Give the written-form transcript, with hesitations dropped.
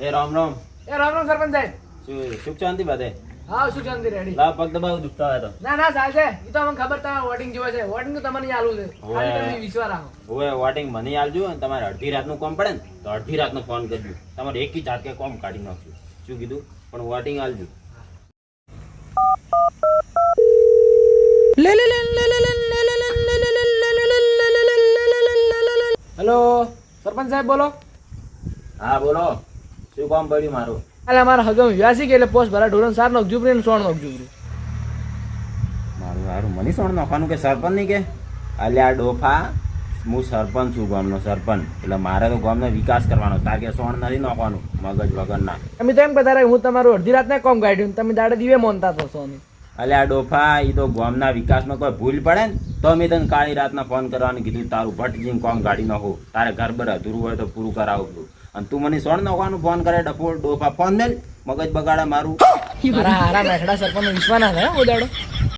એ રામ રામ. રામ સરપંચ સાહેબ. સુખ શાંતિ બધે? હા સુખ શાંતિ રેડી. લાવ પગ દબાવ દુખતા હોય તો. ના ચાલશે. એ તો અમને ખબર તમારે વોટિંગ જોવે છે. વોટિંગ તો તમને આલું છે. ખાલી તમે વિશ્વાસ રાખો. ઓએ વોટિંગ મને આલજો અને તમારે અડધી રાતનું કામ પડે ને તો અડધી રાતનો ફોન કરજો. તમારે એક ઝાટકે કામ કાઢી નાખજો. શું કીધું? પણ વોટિંગ આલજો. હેલો સરપંચ સાહેબ બોલો. હા બોલો. શું કામ પડ્યું મારું? અલા મારા હગમ વ્યાસી કે એટલે પોસ્ટ ભરા ઢોરણ 4 નો જુબરી ને 3 નો જુબરી. મારું મને સોણ નાખવાનું કે સરપંચ નહીં કે? અલ્યા ડોફા, હું સરપંચ છું, ગામનો સરપંચ. એટલે મારે તો ગામનો વિકાસ કરવાનો. તાર કે સોણ નથી નાખવાનું મગજ વગરના. તમે તો એમ કહેતા હું તમારું અડધી રાતના કોમ કાઢ્યું તમે દાડે દીવે મોનતા તો સોની. અલ્યા ડોફા, એ તો ગામના વિકાસમાં કોઈ ભૂલ પડે ને તો મેં તને કાળી રાતના ફોન કરવાનું કીધું. તારું ભટજીને કોમ કાઢી નાખું. તારે ઘર બર અધૂરું હોય તો પૂરું કરાવું. અને તું મને સોણ નાખવાનું ફોન કરે ડફોડ ડોફા. ફોન મેલ, મગજ બગાડે મારું. હારા મેઠડા સરપંચ વિશ્વાસ ના થાય ઉદાડો.